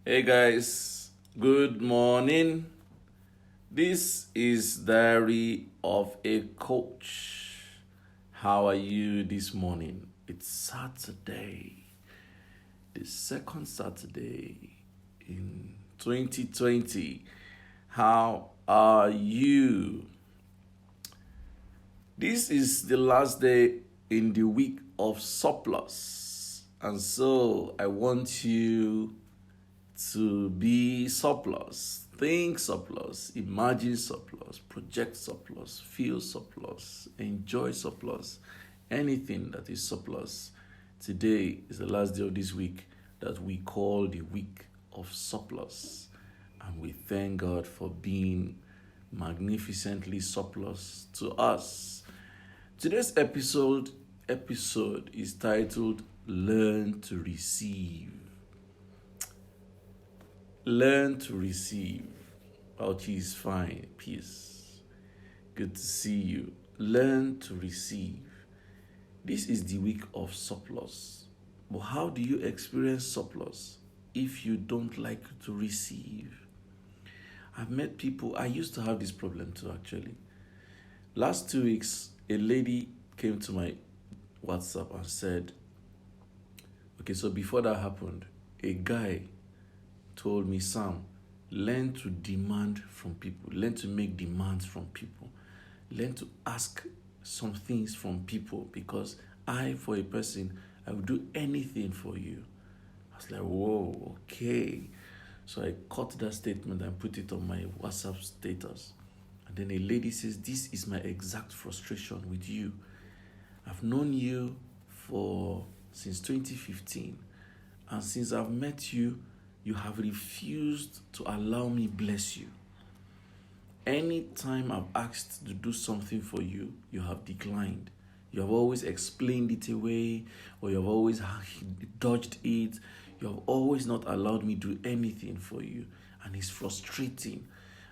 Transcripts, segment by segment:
Hey guys, good morning. This is Diary of a Coach. How are you this morning? It's Saturday, the second Saturday in 2020. How are you? This is the last day in the week of surplus, and so I want you to be surplus, think surplus, imagine surplus, project surplus, feel surplus, enjoy surplus, anything that is surplus. Today is the last day of this week that we call the week of surplus. And we thank God for being magnificently surplus to us. Today's episode is titled Learn to Receive. Learn to receive. Ouchie is fine. Peace. Good to see you. Learn to receive. This is the week of surplus. But how do you experience surplus if you don't like to receive? I've met people, I used to have this problem too actually. Last 2 weeks, a lady came to my WhatsApp and said, okay, so before that happened, a guy told me, Sam, learn to demand from people, learn to make demands from people, learn to ask some things from people because for a person, I will do anything for you. I was like, whoa, okay. So I caught that statement and put it on my WhatsApp status. And then a lady says, this is my exact frustration with you. I've known you since 2015. And since I've met you, you have refused to allow me bless you. Anytime I've asked to do something for you, you have declined. You have always explained it away, or you have always dodged it. You have always not allowed me to do anything for you. And it's frustrating.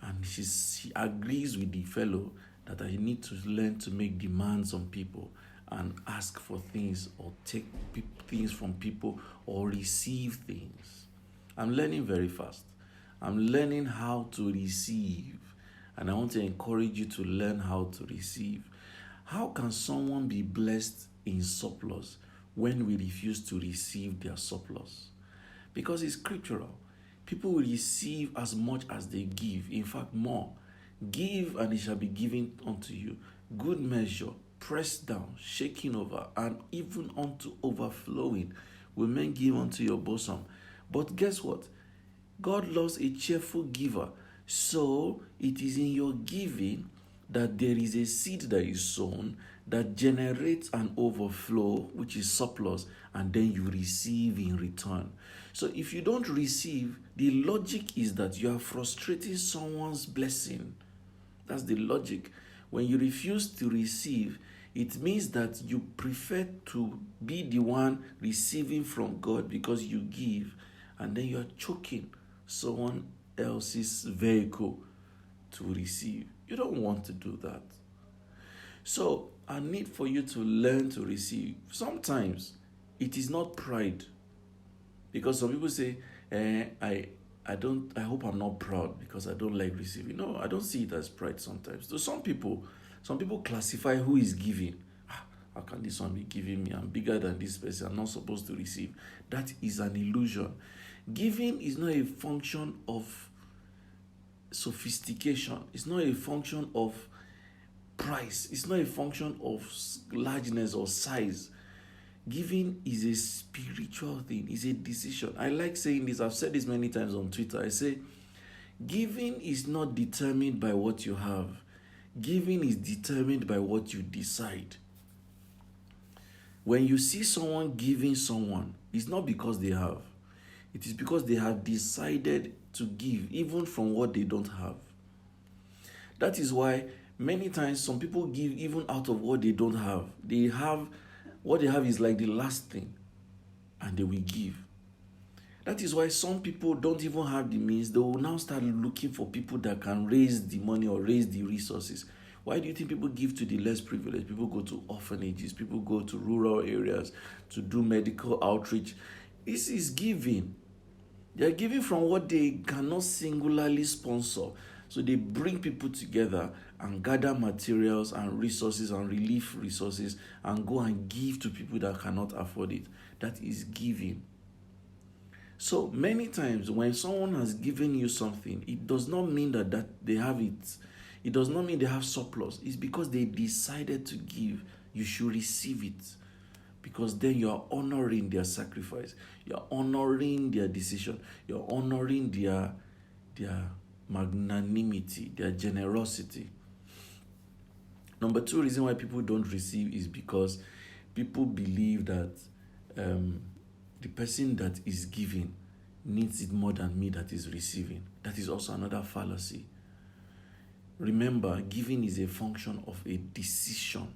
And she agrees with the fellow that I need to learn to make demands on people and ask for things or take things from people or receive things. I'm learning very fast. I'm learning how to receive. And I want to encourage you to learn how to receive. How can someone be blessed in surplus when we refuse to receive their surplus? Because it's scriptural. People will receive as much as they give. In fact, more. Give and it shall be given unto you. Good measure, pressed down, shaking over, and even unto overflowing will men give unto your bosom. But guess what? God loves a cheerful giver. So it is in your giving that there is a seed that is sown that generates an overflow, which is surplus, and then you receive in return. So if you don't receive, the logic is that you are frustrating someone's blessing. That's the logic. When you refuse to receive, it means that you prefer to be the one receiving from God because you give, and then you are choking someone else's vehicle to receive. You don't want to do that. So I need for you to learn to receive. Sometimes it is not pride, because some people say, I hope I'm not proud because I don't like receiving. No, I don't see it as pride sometimes. So some people classify who is giving. How can this one be giving me? I'm bigger than this person. I'm not supposed to receive. That is an illusion. Giving is not a function of sophistication. It's not a function of price. It's not a function of largeness or size. Giving is a spiritual thing. It's a decision. I like saying this. I've said this many times on Twitter. I say, giving is not determined by what you have. Giving is determined by what you decide. When you see someone giving someone, it's not because they have. It is because they have decided to give, even from what they don't have. That is why many times some people give even out of what they don't have. What they have is like the last thing, and they will give. That is why some people don't even have the means. They will now start looking for people that can raise the money or raise the resources. Why do you think people give to the less privileged? People go to orphanages. People go to rural areas to do medical outreach. This is giving. They are giving from what they cannot singularly sponsor. So they bring people together and gather materials and resources and relief resources and go and give to people that cannot afford it. That is giving. So many times when someone has given you something, it does not mean that they have it. It does not mean they have surplus. It's because they decided to give. You should receive it. Because then you are honoring their sacrifice. You are honoring their decision. You are honoring their magnanimity, their generosity. Number two reason why people don't receive is because people believe that the person that is giving needs it more than me that is receiving. That is also another fallacy. Remember, giving is a function of a decision,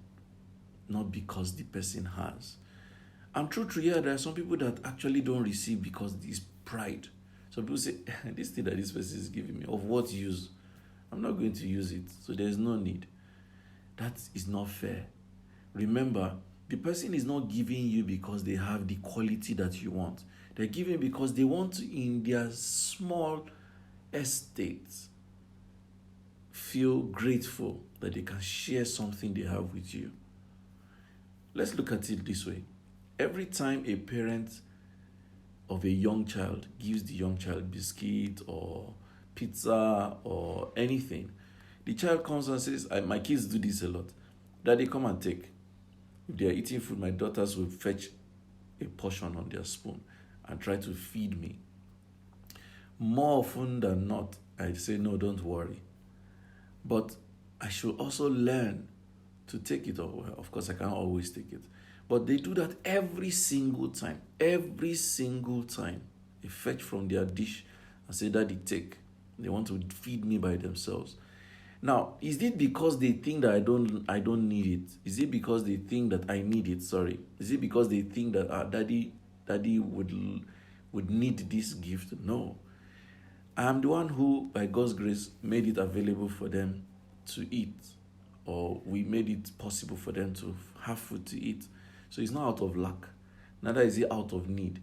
not because the person has. And true, there are some people that actually don't receive because it's pride. Some people say, this thing that this person is giving me, of what use? I'm not going to use it, so there's no need. That is not fair. Remember, the person is not giving you because they have the quality that you want. They're giving because they want to, in their small estates, feel grateful that they can share something they have with you. Let's look at it this way. Every time a parent of a young child gives the young child biscuit or pizza or anything, the child comes and says, my kids do this a lot. Daddy, come and take. If they are eating food, my daughters will fetch a portion on their spoon and try to feed me. More often than not, I say, no, don't worry. But I should also learn to take it. Of course, I can't always take it. But they do that every single time. Every single time. They fetch from their dish and say, Daddy, take. They want to feed me by themselves. Now, is it because they think that I don't need it? Is it because they think that I need it? Sorry. Is it because they think that daddy would need this gift? No. I am the one who, by God's grace, made it available for them to eat. Or we made it possible for them to have food to eat. So it's not out of lack. Neither is it out of need.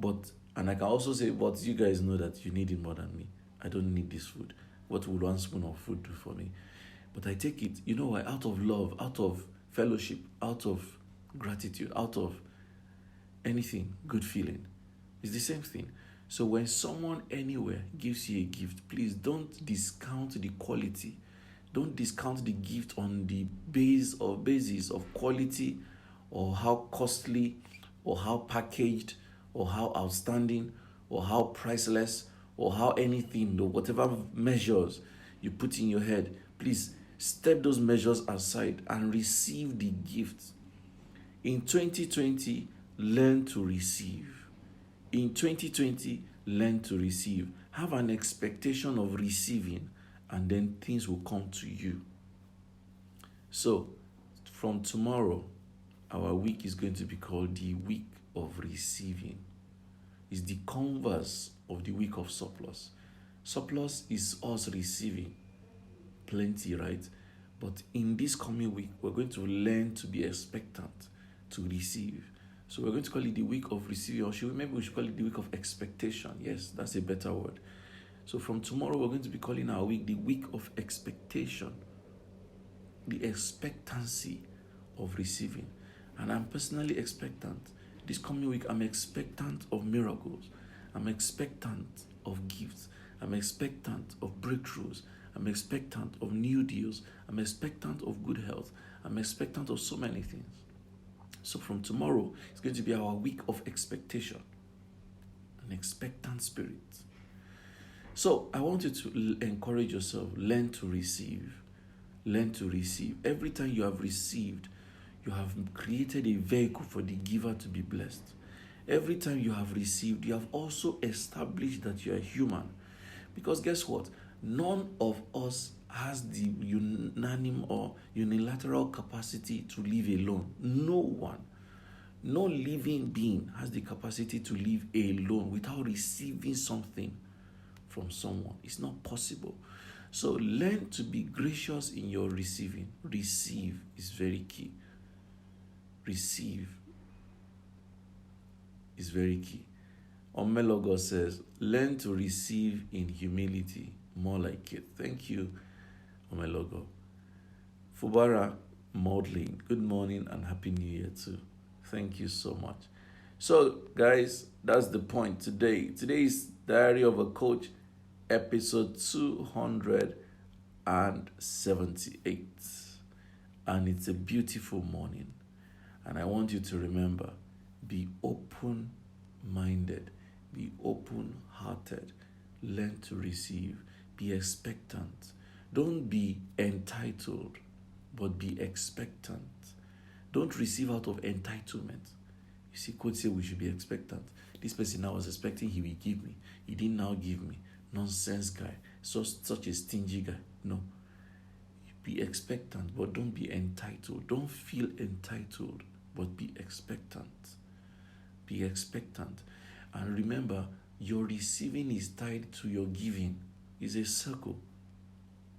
And I can also say, but you guys know that you need it more than me. I don't need this food. What would one spoon of food do for me? But I take it, you know why? Out of love, out of fellowship, out of gratitude, out of anything, good feeling. It's the same thing. So when someone anywhere gives you a gift, please don't discount the quality. Don't discount the gift on the basis of quality or how costly or how packaged or how outstanding or how priceless or how anything, or whatever measures you put in your head. Please step those measures aside and receive the gift. In 2020, learn to receive. In 2020, learn to receive. Have an expectation of receiving, and then things will come to you. So, from tomorrow, our week is going to be called the week of receiving. It's the converse of the week of surplus. Surplus is us receiving plenty, right? But in this coming week, we're going to learn to be expectant to receive. So we're going to call it the week of receiving, or maybe we should call it the week of expectation. Yes, that's a better word. So from tomorrow, we're going to be calling our week the week of expectation, the expectancy of receiving. And I'm personally expectant. This coming week, I'm expectant of miracles. I'm expectant of gifts. I'm expectant of breakthroughs. I'm expectant of new deals. I'm expectant of good health. I'm expectant of so many things. So from tomorrow, it's going to be our week of expectation. An expectant spirit. So I want you to encourage yourself. Learn to receive. Learn to receive. Every time you have received, you have created a vehicle for the giver to be blessed. Every time you have received, you have also established that you are human. Because guess what? None of us has the unanimous or unilateral capacity to live alone. No one. No living being has the capacity to live alone without receiving something from someone. It's not possible. So learn to be gracious in your receiving. Receive is very key. Receive is very key. Omelogo says, learn to receive in humility, more like it. Thank you, Omelogo. Fubara Maudlin, good morning and Happy New Year too. Thank you so much. So, guys, that's the point today. Today is Diary of a Coach, episode 278. And it's a beautiful morning. And I want you to remember, be open minded, be open hearted, learn to receive, be expectant. Don't be entitled, but be expectant. Don't receive out of entitlement. You see, coach say we should be expectant. This person I was expecting he will give me. He didn't now give me. Nonsense guy. Such a stingy guy. No. Be expectant, but don't be entitled. Don't feel entitled, but be expectant. Be expectant. And remember, your receiving is tied to your giving. It's a circle.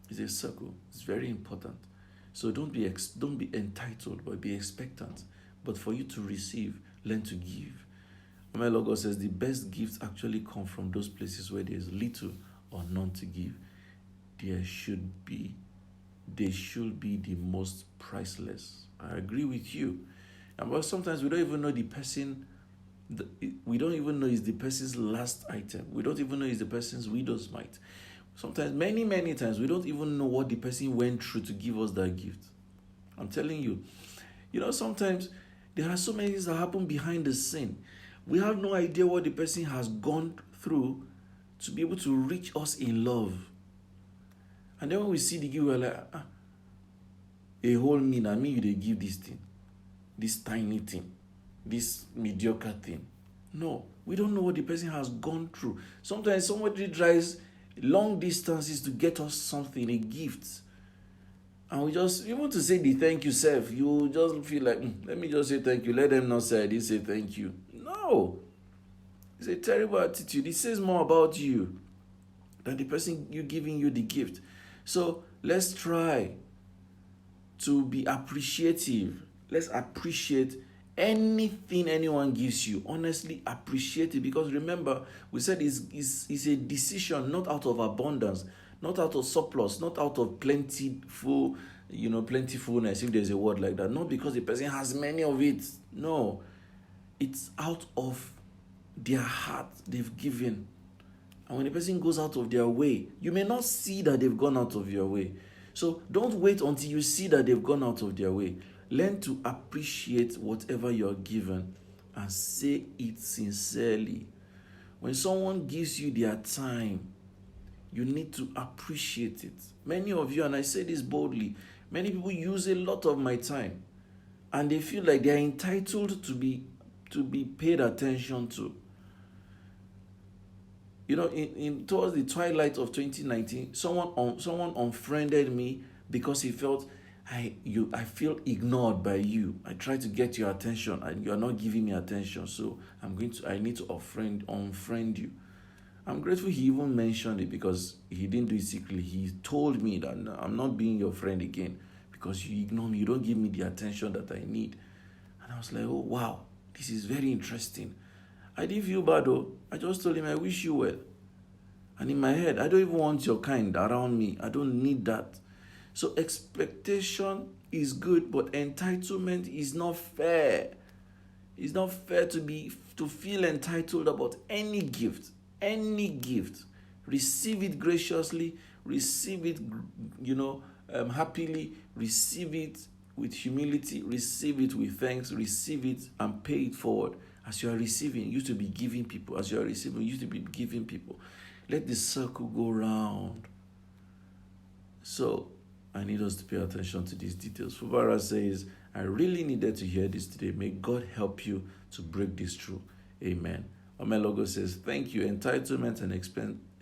It's a circle. It's very important. So don't be entitled, but be expectant. But for you to receive, learn to give. Omelogo says the best gifts actually come from those places where there's little or none to give. They should be the most priceless. I agree with you. But sometimes we don't even know the person. We don't even know it's the person's last item. We don't even know it's the person's widow's mite. Sometimes, many times, we don't even know what the person went through to give us that gift. I'm telling you. Sometimes there are so many things that happen behind the scene. We have no idea what the person has gone through to be able to reach us in love. And then when we see the gift, we're like, a whole me, and me, you they give this thing, this tiny thing, this mediocre thing. No, we don't know what the person has gone through. Sometimes somebody drives long distances to get us something, a gift. And we just, you want to say the thank you self, you just feel like, let me just say thank you. Let them not say I didn't say thank you. No. It's a terrible attitude. It says more about you than the person you giving you the gift. So let's try to be appreciative. Let's appreciate anything anyone gives you. Honestly, appreciate it. Because remember, we said it's a decision, not out of abundance, not out of surplus, not out of plentifulness, if there's a word like that. Not because the person has many of it. No. It's out of their heart they've given. And when the person goes out of their way, you may not see that they've gone out of your way. So don't wait until you see that they've gone out of their way. Learn to appreciate whatever you're given and say it sincerely. When someone gives you their time, you need to appreciate it. Many of you, and I say this boldly, many people use a lot of my time and they feel like they're entitled to be paid attention to. In towards the twilight of 2019, someone unfriended me because he felt I feel ignored by you. I try to get your attention and you are not giving me attention, so I need to unfriend you. I'm grateful he even mentioned it because he didn't do it secretly. He told me that I'm not being your friend again because you ignore me. You don't give me the attention that I need. And I was like, oh wow, this is very interesting. I didn't feel bad though. I just told him I wish you well. And in my head, I don't even want your kind around me. I don't need that. So expectation is good, but entitlement is not fair. It's not fair to feel entitled about any gift. Any gift. Receive it graciously. Receive it, happily. Receive it with humility. Receive it with thanks. Receive it and pay it forward. As you are receiving, you to be giving people. As you are receiving, you to be giving people. Let the circle go round. So, I need us to pay attention to these details. Fubara says, I really needed to hear this today. May God help you to break this through. Amen. Omelogo says, thank you. Entitlement and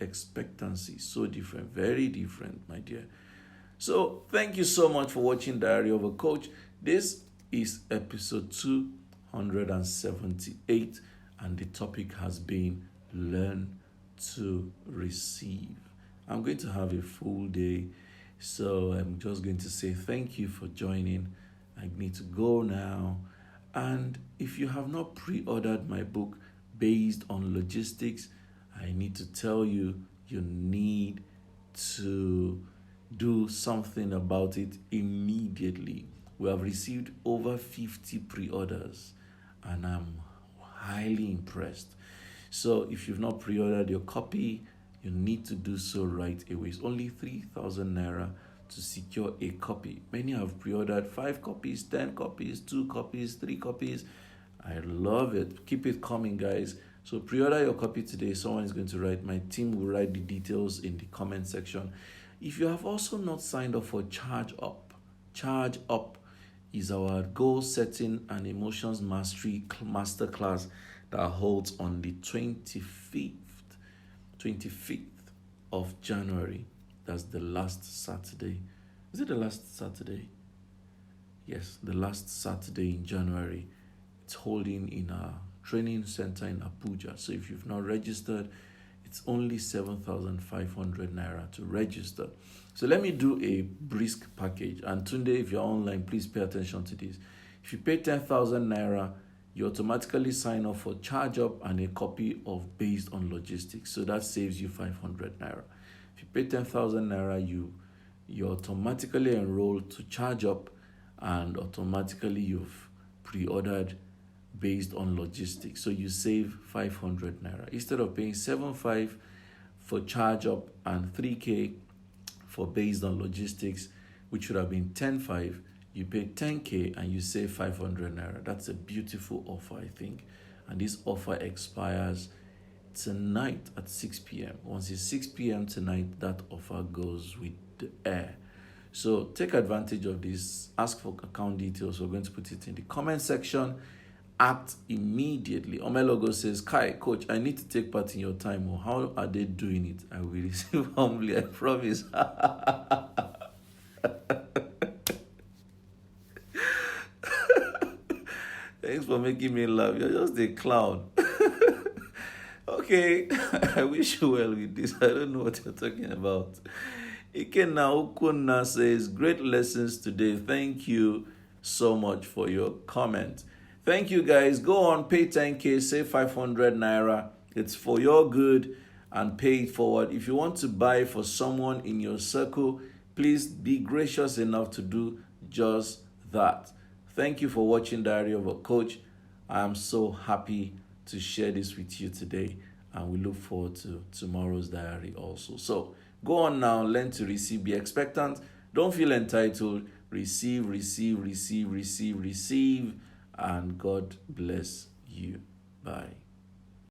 expectancy. So different. Very different, my dear. So, thank you so much for watching Diary of a Coach. This is episode 278, and the topic has been Learn to Receive. I'm going to have a full day, so I'm just going to say thank you for joining. I need to go now. And if you have not pre-ordered my book, based on logistics, I need to tell you, you need to do something about it immediately. We have received over 50 pre-orders and I'm highly impressed. So if you've not pre-ordered your copy, you need to do so right away. It's only 3,000 naira to secure a copy. Many have pre-ordered 5 copies, 10 copies, 2 copies, 3 copies. I love it. Keep it coming, guys. So pre-order your copy today. Someone is going to write. My team will write the details in the comment section. If you have also not signed up for Charge Up is our goal setting and emotions mastery masterclass that holds on the 25th of January. That's the last Saturday. Is it the last Saturday? Yes, the last Saturday in January. It's holding in our training center in Abuja. So if you've not registered, it's only 7,500 naira to register. So let me do a brisk package. And today, if you're online, please pay attention to this. If you pay 10,000 naira, you automatically sign up for Charge Up and a copy of Based on Logistics. So that saves you 500 naira. If you pay 10,000 naira, you automatically enroll to Charge Up and automatically you've pre-ordered Based on Logistics. So you save 500 naira. Instead of paying 7,500 for Charge Up and 3K for Based on Logistics, which would have been 10,500, you pay 10K and you save 500 naira. That's a beautiful offer, I think. And this offer expires tonight at 6 p.m. Once it's 6 p.m. tonight, that offer goes with the air. So take advantage of this. Ask for account details. We're going to put it in the comment section. Act immediately. Omelogo says, Kai, coach, I need to take part in your time. How are they doing it? I will receive humbly, I promise. Thanks for making me laugh. You're just a clown. Okay, I wish you well with this. I don't know what you're talking about. Ikenna Okunna says, great lessons today. Thank you so much for your comment. Thank you, guys. Go on, pay 10K, save 500 naira. It's for your good and pay it forward. If you want to buy for someone in your circle, please be gracious enough to do just that. Thank you for watching Diary of a Coach. I am so happy to share this with you today, and we look forward to tomorrow's diary also. So go on now, learn to receive, be expectant. Don't feel entitled. Receive, receive, receive, receive, receive. And God bless you. Bye.